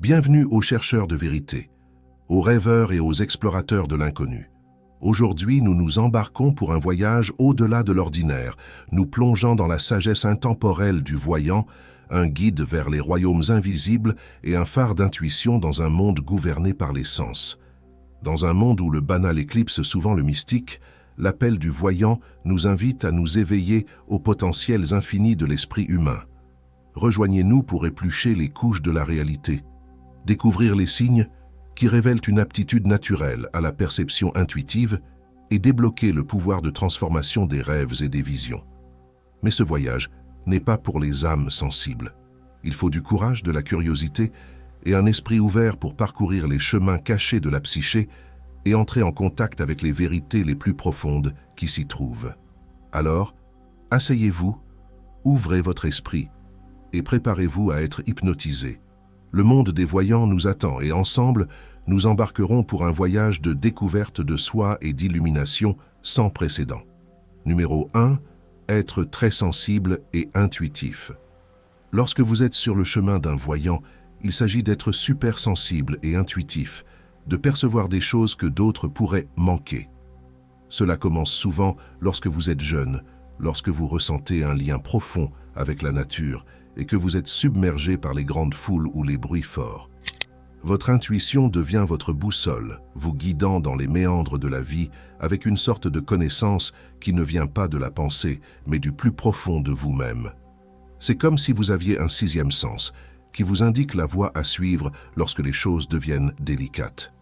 Bienvenue aux chercheurs de vérité, aux rêveurs et aux explorateurs de l'inconnu. Aujourd'hui, nous nous embarquons pour un voyage au-delà de l'ordinaire, nous plongeant dans la sagesse intemporelle du voyant, un guide vers les royaumes invisibles et un phare d'intuition dans un monde gouverné par les sens. Dans un monde où le banal éclipse souvent le mystique, l'appel du voyant nous invite à nous éveiller aux potentiels infinis de l'esprit humain. Rejoignez-nous pour éplucher les couches de la réalité, découvrir les signes qui révèlent une aptitude naturelle à la perception intuitive et débloquer le pouvoir de transformation des rêves et des visions. Mais ce voyage n'est pas pour les âmes sensibles. Il faut du courage, de la curiosité et un esprit ouvert pour parcourir les chemins cachés de la psyché et entrer en contact avec les vérités les plus profondes qui s'y trouvent. Alors, asseyez-vous, ouvrez votre esprit et préparez-vous à être hypnotisé. Le monde des voyants nous attend et ensemble, nous embarquerons pour un voyage de découverte de soi et d'illumination sans précédent. Numéro 1. Être très sensible et intuitif. Lorsque vous êtes sur le chemin d'un voyant, il s'agit d'être super sensible et intuitif, de percevoir des choses que d'autres pourraient manquer. Cela commence souvent lorsque vous êtes jeune, lorsque vous ressentez un lien profond avec la nature et que vous êtes submergé par les grandes foules ou les bruits forts. Votre intuition devient votre boussole, vous guidant dans les méandres de la vie avec une sorte de connaissance qui ne vient pas de la pensée, mais du plus profond de vous-même. C'est comme si vous aviez un sixième sens, qui vous indique la voie à suivre lorsque les choses deviennent délicates.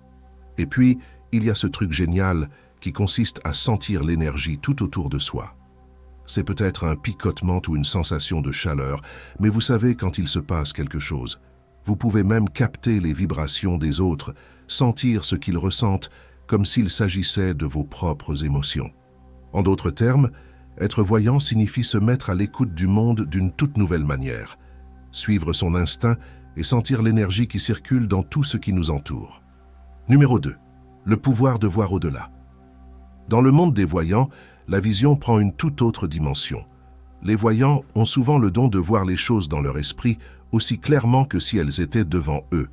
Et puis, il y a ce truc génial qui consiste à sentir l'énergie tout autour de soi. C'est peut-être un picotement ou une sensation de chaleur, mais vous savez quand il se passe quelque chose. Vous pouvez même capter les vibrations des autres, sentir ce qu'ils ressentent comme s'il s'agissait de vos propres émotions. En d'autres termes, être voyant signifie se mettre à l'écoute du monde d'une toute nouvelle manière, suivre son instinct et sentir l'énergie qui circule dans tout ce qui nous entoure. Numéro 2. Le pouvoir de voir au-delà. Dans le monde des voyants, la vision prend une toute autre dimension. Les voyants ont souvent le don de voir les choses dans leur esprit aussi clairement que si elles étaient devant eux.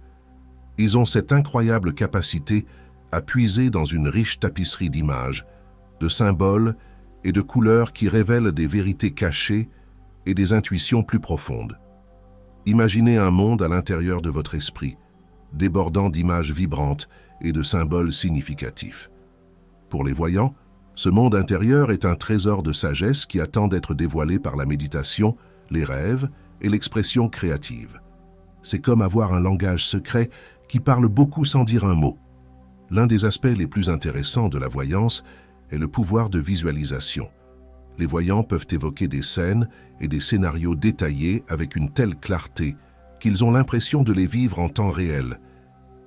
Ils ont cette incroyable capacité à puiser dans une riche tapisserie d'images, de symboles et de couleurs qui révèlent des vérités cachées et des intuitions plus profondes. Imaginez un monde à l'intérieur de votre esprit, débordant d'images vibrantes et de symboles significatifs. Pour les voyants, ce monde intérieur est un trésor de sagesse qui attend d'être dévoilé par la méditation, les rêves et l'expression créative. C'est comme avoir un langage secret qui parle beaucoup sans dire un mot. L'un des aspects les plus intéressants de la voyance est le pouvoir de visualisation. Les voyants peuvent évoquer des scènes et des scénarios détaillés avec une telle clarté qu'ils ont l'impression de les vivre en temps réel.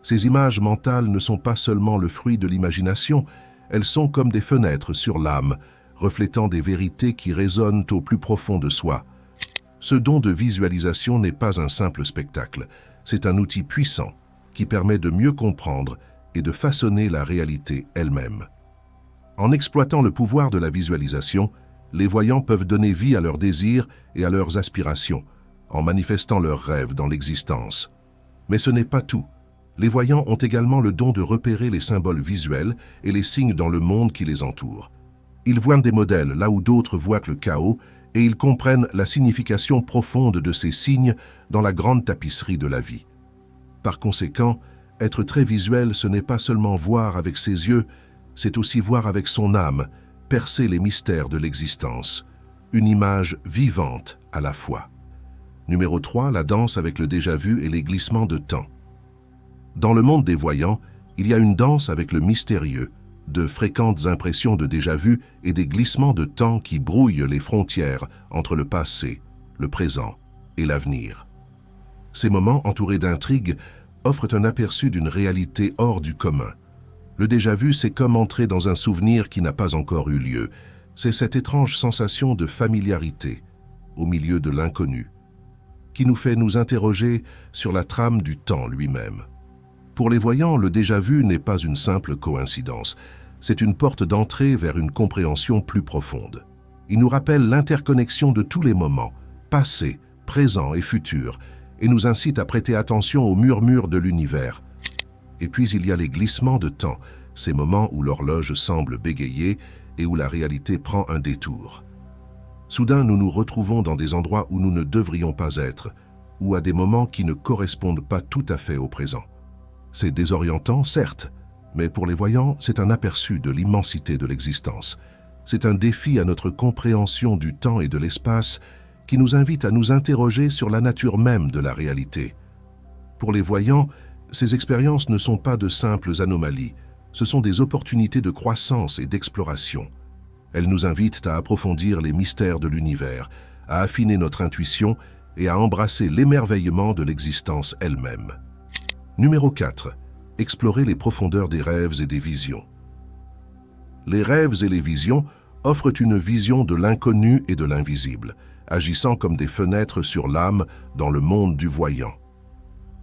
Ces images mentales ne sont pas seulement le fruit de l'imagination, elles sont comme des fenêtres sur l'âme, reflétant des vérités qui résonnent au plus profond de soi. Ce don de visualisation n'est pas un simple spectacle, c'est un outil puissant qui permet de mieux comprendre et de façonner la réalité elle-même. En exploitant le pouvoir de la visualisation, les voyants peuvent donner vie à leurs désirs et à leurs aspirations, en manifestant leurs rêves dans l'existence. Mais ce n'est pas tout. Les voyants ont également le don de repérer les symboles visuels et les signes dans le monde qui les entoure. Ils voient des modèles là où d'autres voient le chaos et ils comprennent la signification profonde de ces signes dans la grande tapisserie de la vie. Par conséquent, être très visuel, ce n'est pas seulement voir avec ses yeux, c'est aussi voir avec son âme, percer les mystères de l'existence. Une image vivante à la fois. Numéro 3, la danse avec le déjà-vu et les glissements de temps. Dans le monde des voyants, il y a une danse avec le mystérieux, de fréquentes impressions de déjà-vu et des glissements de temps qui brouillent les frontières entre le passé, le présent et l'avenir. Ces moments, entourés d'intrigues, offrent un aperçu d'une réalité hors du commun. Le déjà-vu, c'est comme entrer dans un souvenir qui n'a pas encore eu lieu. C'est cette étrange sensation de familiarité, au milieu de l'inconnu, qui nous fait nous interroger sur la trame du temps lui-même. Pour les voyants, le déjà-vu n'est pas une simple coïncidence. C'est une porte d'entrée vers une compréhension plus profonde. Il nous rappelle l'interconnexion de tous les moments, passé, présent et futur, et nous incite à prêter attention aux murmures de l'univers. Et puis il y a les glissements de temps, ces moments où l'horloge semble bégayer et où la réalité prend un détour. Soudain, nous nous retrouvons dans des endroits où nous ne devrions pas être, ou à des moments qui ne correspondent pas tout à fait au présent. C'est désorientant, certes, mais pour les voyants, c'est un aperçu de l'immensité de l'existence. C'est un défi à notre compréhension du temps et de l'espace qui nous invite à nous interroger sur la nature même de la réalité. Pour les voyants, ces expériences ne sont pas de simples anomalies, ce sont des opportunités de croissance et d'exploration. Elles nous invitent à approfondir les mystères de l'univers, à affiner notre intuition et à embrasser l'émerveillement de l'existence elle-même. Numéro 4. Explorer les profondeurs des rêves et des visions. Les rêves et les visions offrent une vision de l'inconnu et de l'invisible, agissant comme des fenêtres sur l'âme dans le monde du voyant.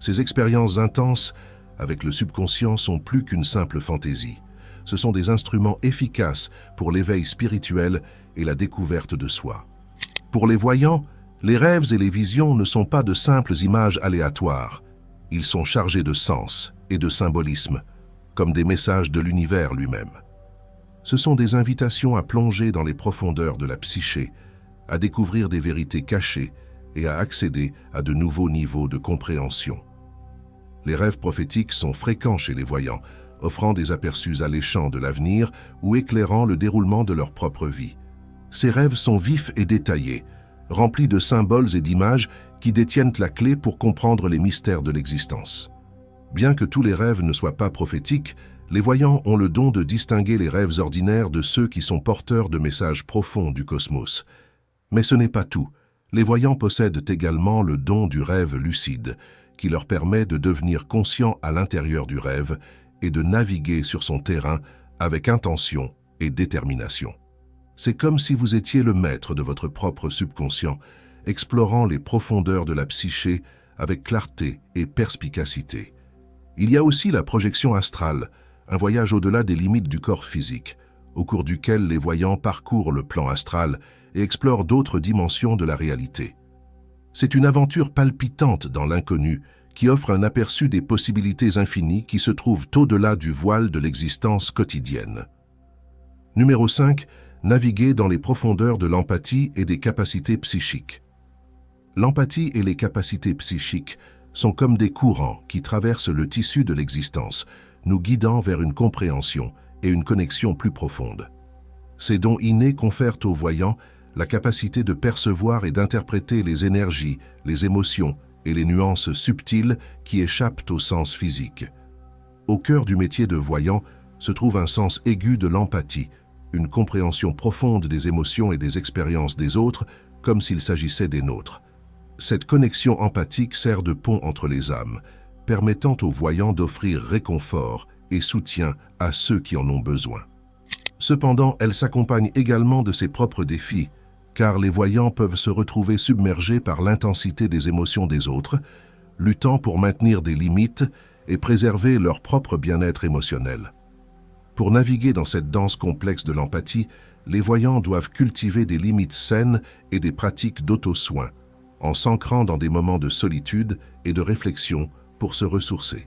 Ces expériences intenses avec le subconscient sont plus qu'une simple fantaisie. Ce sont des instruments efficaces pour l'éveil spirituel et la découverte de soi. Pour les voyants, les rêves et les visions ne sont pas de simples images aléatoires. Ils sont chargés de sens et de symbolisme, comme des messages de l'univers lui-même. Ce sont des invitations à plonger dans les profondeurs de la psyché, à découvrir des vérités cachées et à accéder à de nouveaux niveaux de compréhension. Les rêves prophétiques sont fréquents chez les voyants, offrant des aperçus alléchants de l'avenir ou éclairant le déroulement de leur propre vie. Ces rêves sont vifs et détaillés, remplis de symboles et d'images qui détiennent la clé pour comprendre les mystères de l'existence. Bien que tous les rêves ne soient pas prophétiques, les voyants ont le don de distinguer les rêves ordinaires de ceux qui sont porteurs de messages profonds du cosmos. Mais ce n'est pas tout. Les voyants possèdent également le don du rêve lucide, qui leur permet de devenir conscients à l'intérieur du rêve et de naviguer sur son terrain avec intention et détermination. C'est comme si vous étiez le maître de votre propre subconscient, explorant les profondeurs de la psyché avec clarté et perspicacité. Il y a aussi la projection astrale, un voyage au-delà des limites du corps physique, au cours duquel les voyants parcourent le plan astral et explorent d'autres dimensions de la réalité. C'est une aventure palpitante dans l'inconnu qui offre un aperçu des possibilités infinies qui se trouvent au-delà du voile de l'existence quotidienne. Numéro 5. Naviguer dans les profondeurs de l'empathie et des capacités psychiques. L'empathie et les capacités psychiques sont comme des courants qui traversent le tissu de l'existence, nous guidant vers une compréhension et une connexion plus profonde. Ces dons innés confèrent aux voyants la capacité de percevoir et d'interpréter les énergies, les émotions et les nuances subtiles qui échappent au sens physique. Au cœur du métier de voyant se trouve un sens aigu de l'empathie, une compréhension profonde des émotions et des expériences des autres, comme s'il s'agissait des nôtres. Cette connexion empathique sert de pont entre les âmes, permettant aux voyants d'offrir réconfort et soutien à ceux qui en ont besoin. Cependant, elle s'accompagne également de ses propres défis, car les voyants peuvent se retrouver submergés par l'intensité des émotions des autres, luttant pour maintenir des limites et préserver leur propre bien-être émotionnel. Pour naviguer dans cette danse complexe de l'empathie, les voyants doivent cultiver des limites saines et des pratiques d'auto-soin, en s'ancrant dans des moments de solitude et de réflexion pour se ressourcer.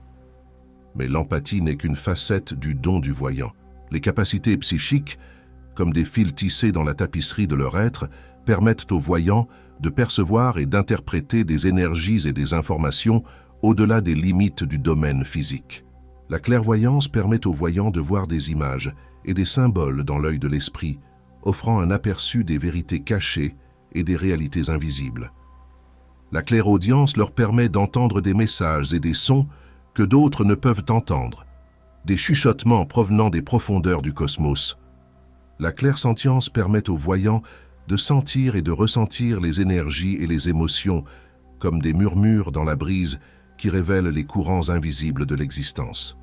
Mais l'empathie n'est qu'une facette du don du voyant. Les capacités psychiques, comme des fils tissés dans la tapisserie de leur être, permettent aux voyants de percevoir et d'interpréter des énergies et des informations au-delà des limites du domaine physique. La clairvoyance permet aux voyants de voir des images et des symboles dans l'œil de l'esprit, offrant un aperçu des vérités cachées et des réalités invisibles. La clairaudience leur permet d'entendre des messages et des sons que d'autres ne peuvent entendre, des chuchotements provenant des profondeurs du cosmos. La clairsentience permet aux voyants de sentir et de ressentir les énergies et les émotions comme des murmures dans la brise qui révèlent les courants invisibles de l'existence.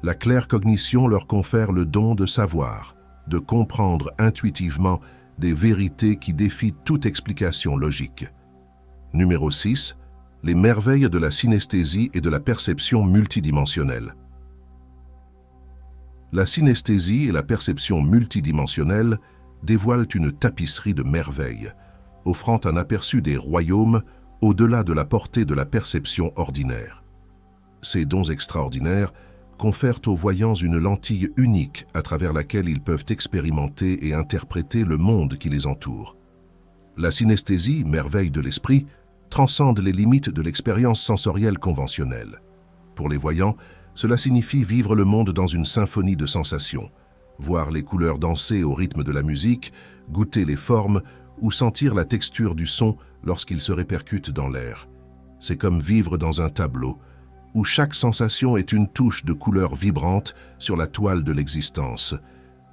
La claircognition leur confère le don de savoir, de comprendre intuitivement des vérités qui défient toute explication logique. Numéro 6. Les merveilles de la synesthésie et de la perception multidimensionnelle. La synesthésie et la perception multidimensionnelle dévoilent une tapisserie de merveilles, offrant un aperçu des royaumes au-delà de la portée de la perception ordinaire. Ces dons extraordinaires confèrent aux voyants une lentille unique à travers laquelle ils peuvent expérimenter et interpréter le monde qui les entoure. La synesthésie, merveille de l'esprit, transcende les limites de l'expérience sensorielle conventionnelle. Pour les voyants, cela signifie vivre le monde dans une symphonie de sensations, voir les couleurs danser au rythme de la musique, goûter les formes ou sentir la texture du son lorsqu'il se répercute dans l'air. C'est comme vivre dans un tableau, où chaque sensation est une touche de couleur vibrante sur la toile de l'existence.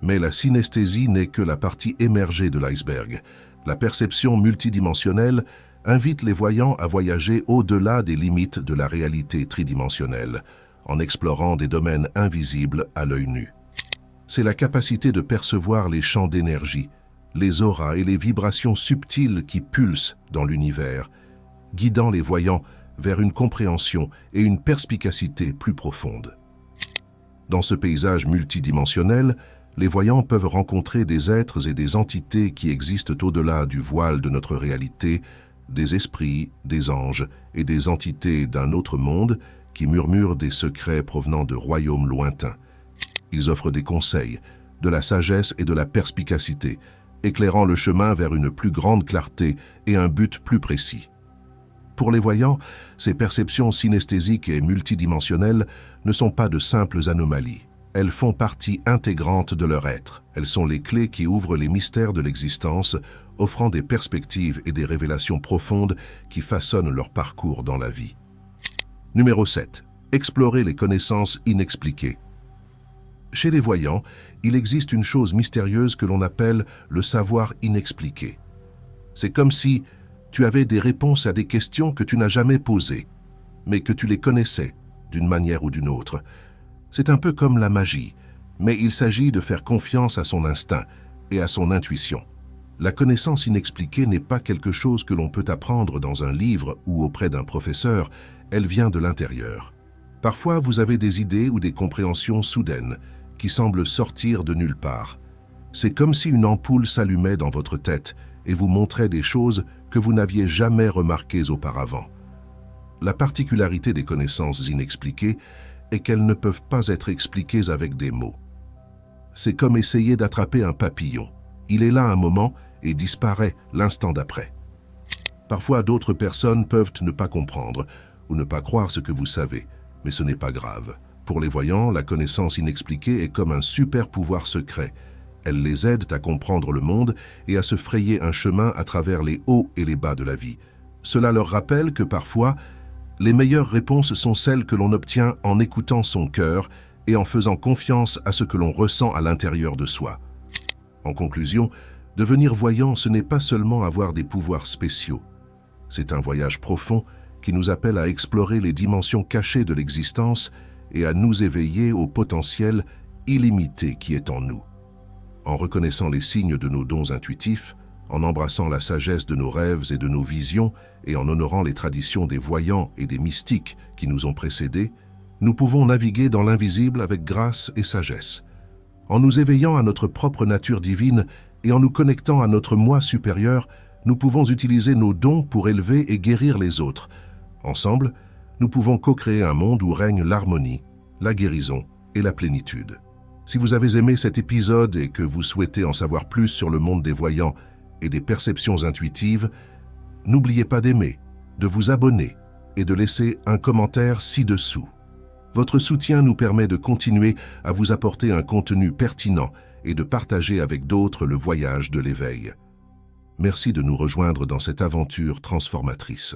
Mais la synesthésie n'est que la partie émergée de l'iceberg. La perception multidimensionnelle invite les voyants à voyager au-delà des limites de la réalité tridimensionnelle, en explorant des domaines invisibles à l'œil nu. C'est la capacité de percevoir les champs d'énergie, les auras et les vibrations subtiles qui pulsent dans l'univers, guidant les voyants vers une compréhension et une perspicacité plus profonde. Dans ce paysage multidimensionnel, les voyants peuvent rencontrer des êtres et des entités qui existent au-delà du voile de notre réalité, des esprits, des anges et des entités d'un autre monde qui murmurent des secrets provenant de royaumes lointains. Ils offrent des conseils, de la sagesse et de la perspicacité, éclairant le chemin vers une plus grande clarté et un but plus précis. Pour les voyants, ces perceptions synesthésiques et multidimensionnelles ne sont pas de simples anomalies. Elles font partie intégrante de leur être. Elles sont les clés qui ouvrent les mystères de l'existence, offrant des perspectives et des révélations profondes qui façonnent leur parcours dans la vie. Numéro 7. Explorer les connaissances inexpliquées. Chez les voyants, il existe une chose mystérieuse que l'on appelle le savoir inexpliqué. C'est comme si tu avais des réponses à des questions que tu n'as jamais posées, mais que tu les connaissais d'une manière ou d'une autre. C'est un peu comme la magie, mais il s'agit de faire confiance à son instinct et à son intuition. La connaissance inexpliquée n'est pas quelque chose que l'on peut apprendre dans un livre ou auprès d'un professeur, elle vient de l'intérieur. Parfois, vous avez des idées ou des compréhensions soudaines qui semblent sortir de nulle part. C'est comme si une ampoule s'allumait dans votre tête et vous montrait des choses que vous n'aviez jamais remarquées auparavant. La particularité des connaissances inexpliquées est qu'elles ne peuvent pas être expliquées avec des mots. C'est comme essayer d'attraper un papillon. Il est là un moment et disparaît l'instant d'après. Parfois, d'autres personnes peuvent ne pas comprendre ou ne pas croire ce que vous savez, mais ce n'est pas grave. Pour les voyants, la connaissance inexpliquée est comme un super pouvoir secret. Elle les aide à comprendre le monde et à se frayer un chemin à travers les hauts et les bas de la vie. Cela leur rappelle que parfois, les meilleures réponses sont celles que l'on obtient en écoutant son cœur et en faisant confiance à ce que l'on ressent à l'intérieur de soi. En conclusion, devenir voyant, ce n'est pas seulement avoir des pouvoirs spéciaux. C'est un voyage profond qui nous appelle à explorer les dimensions cachées de l'existence et à nous éveiller au potentiel illimité qui est en nous. En reconnaissant les signes de nos dons intuitifs, en embrassant la sagesse de nos rêves et de nos visions et en honorant les traditions des voyants et des mystiques qui nous ont précédés, nous pouvons naviguer dans l'invisible avec grâce et sagesse. En nous éveillant à notre propre nature divine et en nous connectant à notre moi supérieur, nous pouvons utiliser nos dons pour élever et guérir les autres. Ensemble, nous pouvons co-créer un monde où règne l'harmonie, la guérison et la plénitude. Si vous avez aimé cet épisode et que vous souhaitez en savoir plus sur le monde des voyants et des perceptions intuitives, n'oubliez pas d'aimer, de vous abonner et de laisser un commentaire ci-dessous. Votre soutien nous permet de continuer à vous apporter un contenu pertinent et de partager avec d'autres le voyage de l'éveil. Merci de nous rejoindre dans cette aventure transformatrice.